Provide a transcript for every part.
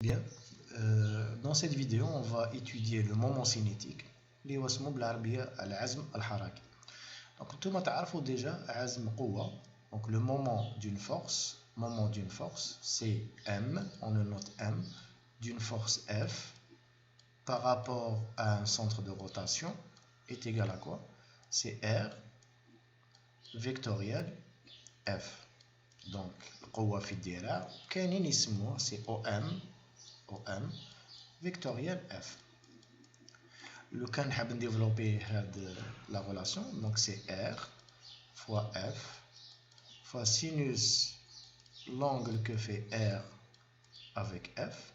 Bien, dans cette vidéo, on va étudier le moment cinétique اللي هو اسمه بالعربية العزم الحركي. Donc, tout le monde a déjà عزم قوة. Donc, le moment d'une force, c'est M, on le note M, d'une force F par rapport à un centre de rotation est égal à quoi? C'est R vectoriel F. Donc, القوة في الدراع كاينين يسموه c'est OM vectoriel F. Le cas نحب développer la relation, donc c'est R fois F fois sinus l'angle que fait R avec F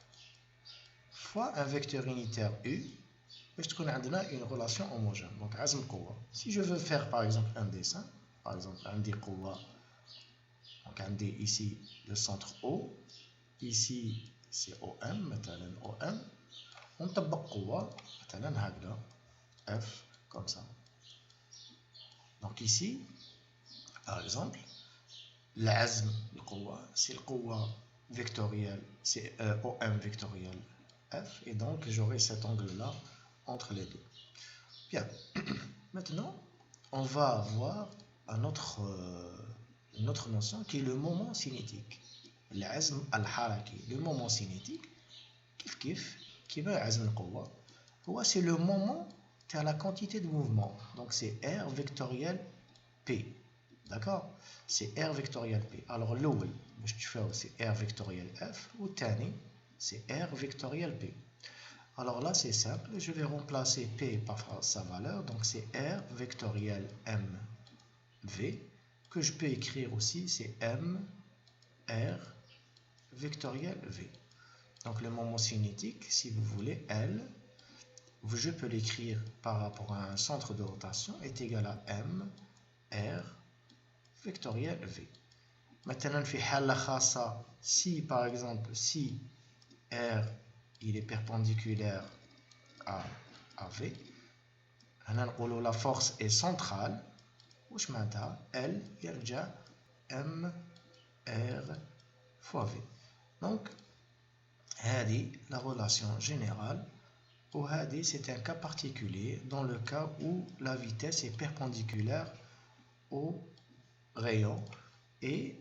fois un vecteur unitaire U باش تكون عندنا une relation homogène. Donc عزم قوة. Si je veux faire par exemple un dessin, par exemple عندي قوة, donc عندي ici le centre O, ici c'est OM, مثلا OM, ونطبق قوة مثلا هكذا F comme ça. Donc ici par exemple العزم القوة c'est القوة vectorielle, c'est OM vectorielle F, et donc j'aurai cet angle là entre les deux. Bien, maintenant on va avoir une autre notion qui est le moment cinétique. العزم الحركي, le moment cinétique كيف كيما عزم القوة هو c'est le moment à la quantité de mouvement. Donc c'est R vectoriel P. D'accord? C'est R vectoriel P. Alors l'أول باش تشوفوا c'est R vectoriel F, والثاني c'est R vectoriel P. Alors là c'est simple, je vais remplacer P par sa valeur, donc c'est R vectoriel MV, que je peux écrire aussi, c'est M R vectoriel V. Donc le moment cinétique, si vous voulez, L, je peux l'écrire par rapport à un centre de rotation, est égal à M R vectoriel V. Maintenant, في حالة خاصة, si par exemple, si R il est perpendiculaire à V, la force est centrale, واش معناتها L يرجع M R fois V. Donc هذه la relation générale, وهذه c'est un cas particulier dans le cas où la vitesse est perpendiculaire au rayon, et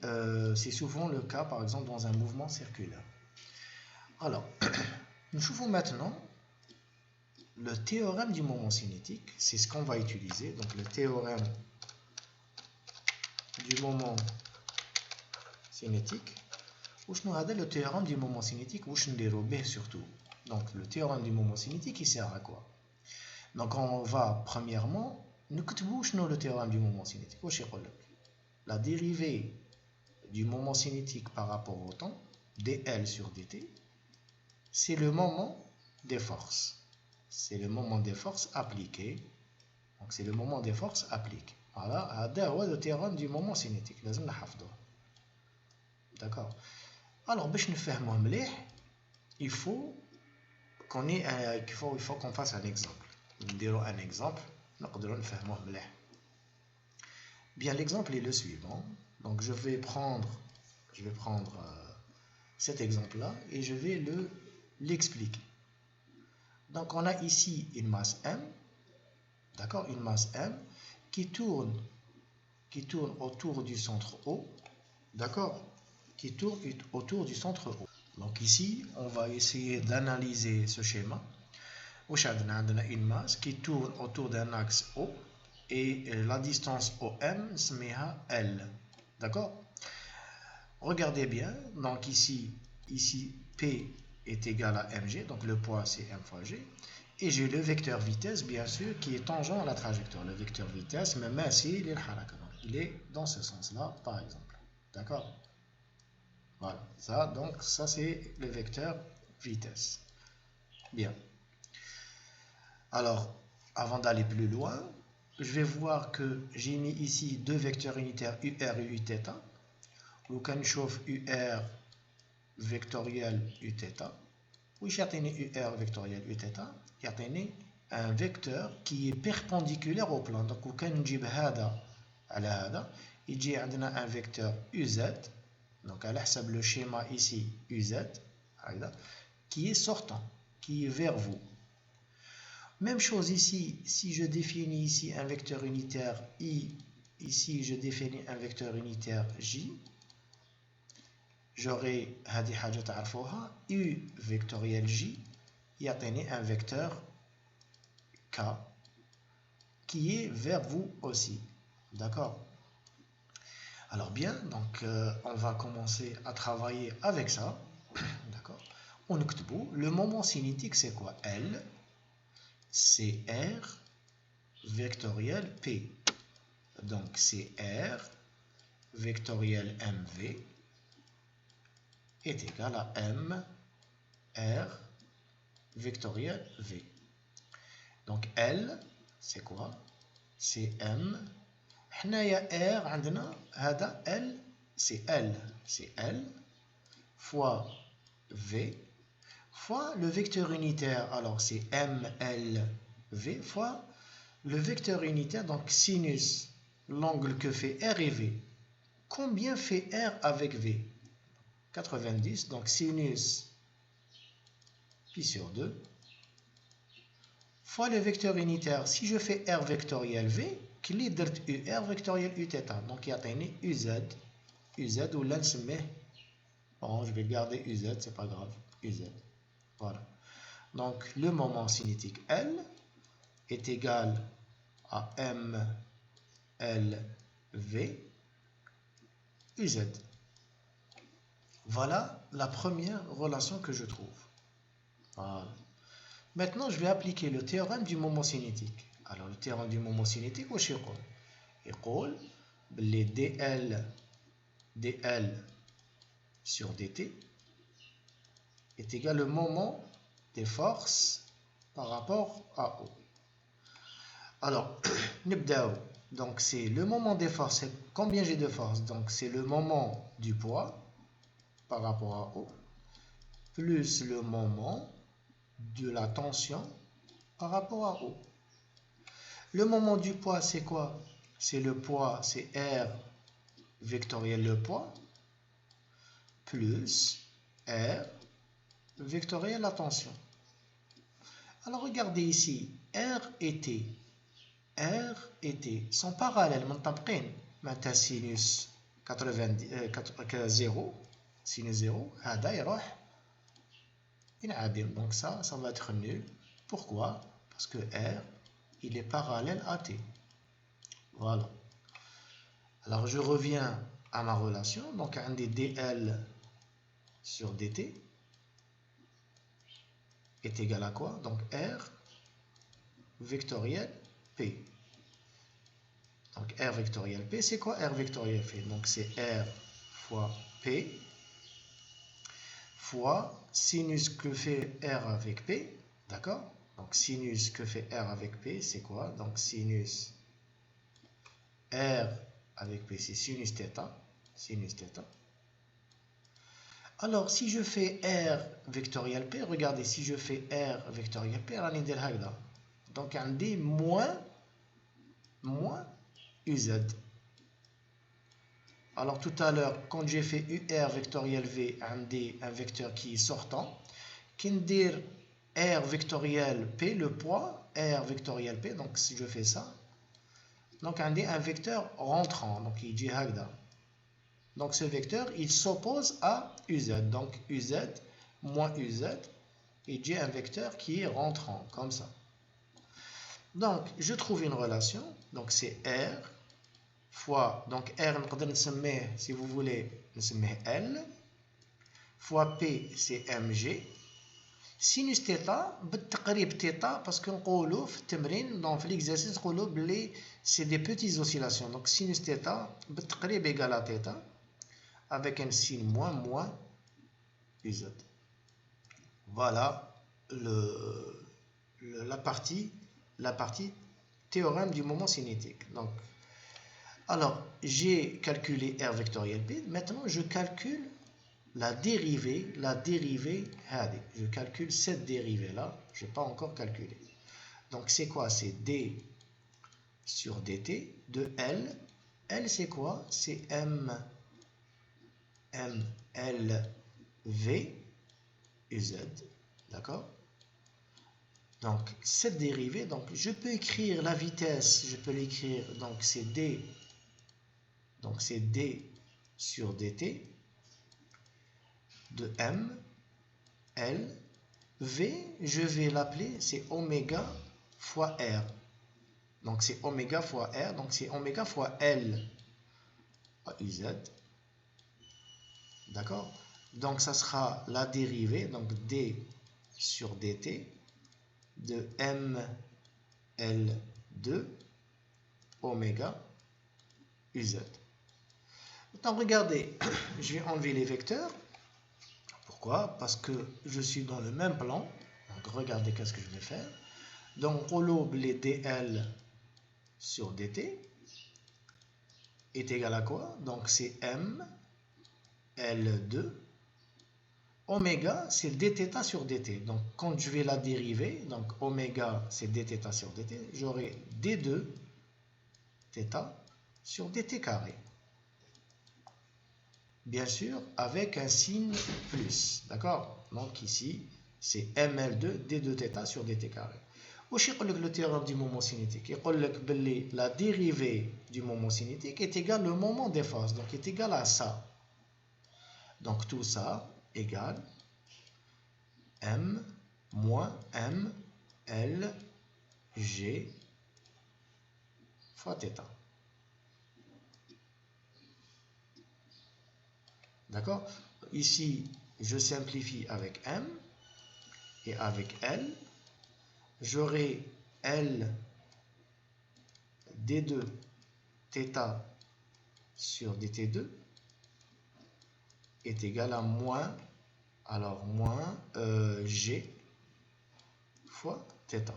c'est souvent le cas par exemple dans un mouvement circulaire. Alors, nous voyons maintenant le théorème du moment cinétique, c'est ce qu'on va utiliser. Donc le théorème du moment cinétique. Le théorème du moment cinétique, surtout. Donc le théorème du moment cinétique, il sert à quoi? Donc on va premièrement nous le théorème du moment cinétique. La dérivée du moment cinétique par rapport au temps, dl sur dt, c'est le moment des forces. C'est le moment des forces appliquées. Donc c'est le moment des forces appliquées. Voilà, c'est le théorème du moment cinétique. D'accord. Alors, il faut qu'on fasse un exemple. Un exemple. Bien, l'exemple est le suivant. Donc, je vais prendre cet exemple-là et je vais l'expliquer. Donc, on a ici une masse M. D'accord, une masse M qui tourne autour du centre O. D'accord, qui tourne autour du centre O. Donc ici, on va essayer d'analyser ce schéma. On a une masse qui tourne autour d'un axe O, et la distance OM se met à L. D'accord? Regardez bien. Donc ici, P est égal à mg, donc le poids c'est m fois g. Et j'ai le vecteur vitesse, bien sûr, qui est tangent à la trajectoire. Le vecteur vitesse, même si il est dans ce sens-là, par exemple. D'accord? Voilà, ça c'est le vecteur vitesse. Bien. Alors, avant d'aller plus loin, je vais voir que j'ai mis ici deux vecteurs unitaires UR et Uθ. Ou quand je chauffe UR vectoriel Uθ, oui, j'ai UR vectoriel Uθ, j'ai un vecteur qui est perpendiculaire au plan. Donc, quand on dit il y a un vecteur UZ. Donc, à l'hsab le schéma ici, UZ, qui est sortant, qui est vers vous. Même chose ici, si je définis ici un vecteur unitaire I, ici je définis un vecteur unitaire J, j'aurai هذه حاجة تعرفوها U vectoriel J يعطيني un vecteur K qui est vers vous aussi. D'accord? Alors bien, donc on va commencer à travailler avec ça. D'accord? On écrit le moment cinétique, c'est quoi? L, c'est R vectoriel P. Donc c'est R vectoriel MV est égal à M R vectoriel V. Donc L, c'est quoi? C'est M. حنايا R عندنا هذا L, c'est L fois V fois le vecteur unitaire, alors c'est MLV fois le vecteur unitaire, donc sinus, l'angle que fait R et V. Combien fait R avec V? 90, donc sinus pi sur 2 fois le vecteur unitaire. Si je fais R vectoriel V, كلي درت UR vectoriel U θ, donc يعطيني UZ ou là نسميه, bon je vais garder UZ, c'est pas grave, UZ. Voilà. Donc le moment cinétique L est égal à MLV UZ. Voilà la première relation que je trouve. Voilà. Maintenant, je vais appliquer le théorème du moment cinétique. Alors, le théorème du moment cinétique, واش يقول؟ يقول بلي dl sur dt est égal au moment des forces par rapport à O. Alors, نبداو. Donc, c'est le moment des forces. Combien j'ai de force? Donc, c'est le moment du poids par rapport à O, plus le moment de la tension par rapport à O. Le moment du poids, c'est quoi? C'est le poids, c'est R vectoriel le poids, plus R vectoriel la tension. Alors regardez ici, R et T sont parallèles, منطبقين. معناتها sinus 0, sinus 0, هذا يروح ينعدم. Donc ça va être nul. Pourquoi? Parce que R, il est parallèle à T. Voilà. Alors je reviens à ma relation. Donc un des dl sur dt est égal à quoi? Donc R vectoriel P. Donc R vectoriel P, c'est quoi R vectoriel P? Donc c'est R fois P fois sinus que fait R avec P. D'accord? Donc sinus que fait R avec P, c'est quoi? Donc sinus R avec P, c'est sinus θ. Sinus θ. Alors, si je fais R vectoriel P, regardez, si je fais R vectoriel P, راني ندير هكذا. Donc, عندي moins UZ. Alors, tout à l'heure, quand j'ai fait UR vectoriel V, عندي un vecteur qui est sortant. كي ندير R vectoriel P, le poids, R vectoriel P, donc si je fais ça, donc عندي un vecteur rentrant, donc il dit هكذا. Donc ce vecteur, il s'oppose à UZ. Donc UZ moins UZ, et j'ai un vecteur qui est rentrant, comme ça. Donc je trouve une relation, donc c'est R fois, donc R, si vous voulez, نسميه L, fois P, c'est MG, sinus θ, بالتقريب θ, parce qu'on نقولوا في التمرين, dans l'exercice, نقولوا بلي c'est des petites oscillations. Donc sinus θ, بالتقريب égal à θ, avec un signe moins UZ. Voilà la partie théorème du moment cinétique. Donc, alors, j'ai calculé R vectoriel P. Maintenant, je calcule la dérivée, je calcule cette dérivée-là. Je n'ai pas encore calculé. Donc, c'est quoi? C'est D sur dt de L. L, c'est quoi? C'est MLV UZ. D'accord? Donc, cette dérivée, donc, je peux écrire la vitesse, je peux l'écrire, donc c'est d sur dt de m, l, v, je vais l'appeler, c'est oméga fois r. Donc, c'est oméga fois r, donc c'est oméga fois l à uz. D'accord? Donc, ça sera la dérivée, donc d sur dt de ml2 oméga uz. Donc, regardez, je vais enlever les vecteurs. Pourquoi? Parce que je suis dans le même plan. Donc, regardez qu'est-ce que je vais faire. Donc, on l'aube les dl sur dt est égal à quoi? Donc, c'est m L2 oméga, c'est dθ sur dt. Donc, quand je vais la dériver, donc oméga, c'est dθ sur dt, j'aurai d2 θ sur dt carré. Bien sûr, avec un signe plus. D'accord? Donc, ici, c'est ml2 d2 θ sur dt carré. واش يقول لك le théorème du moment cinétique? يقول لك que la dérivée du moment cinétique est égale au moment des phases, donc est égale à ça. Donc tout ça égale m moins m l g fois θ. D'accord? Ici, je simplifie avec m et avec l. J'aurai l d2 θ sur dt2 est égal à moins, alors moins g fois θ.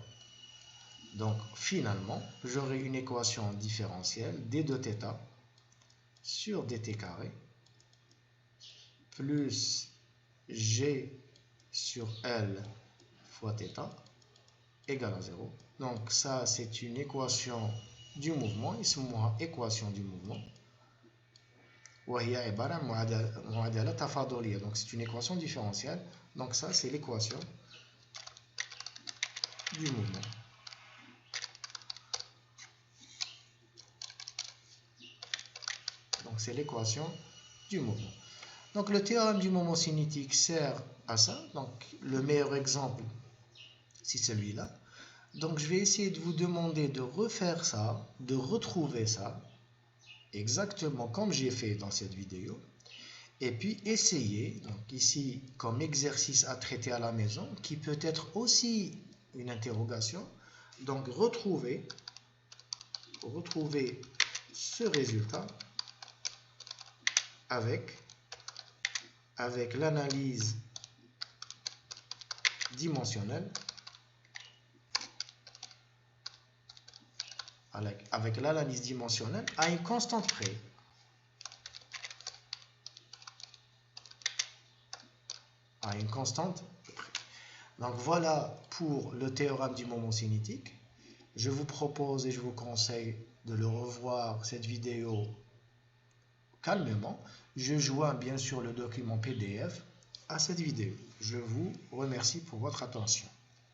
Donc finalement, j'aurai une équation différentielle d2 θ sur dt carré plus g sur l fois θ égale à 0. Donc ça, c'est une équation du mouvement, اسمها équation du mouvement. وهي عبارة عن معادلة تفاضلية. Donc c'est une équation différentielle. Donc ça, c'est l'équation du mouvement. Donc c'est l'équation du mouvement. Donc le théorème du moment cinétique sert à ça. Donc le meilleur exemple, c'est celui-là. Donc je vais essayer de vous demander de refaire ça, de retrouver ça, exactement comme j'ai fait dans cette vidéo. Et puis essayer, donc ici comme exercice à traiter à la maison, qui peut être aussi une interrogation. Donc retrouver ce résultat avec l'analyse dimensionnelle, avec l'analyse dimensionnelle à une constante près. À une constante près. Donc voilà pour le théorème du moment cinétique. Je vous propose et je vous conseille de le revoir, cette vidéo, calmement. Je joins bien sûr le document PDF à cette vidéo. Je vous remercie pour votre attention.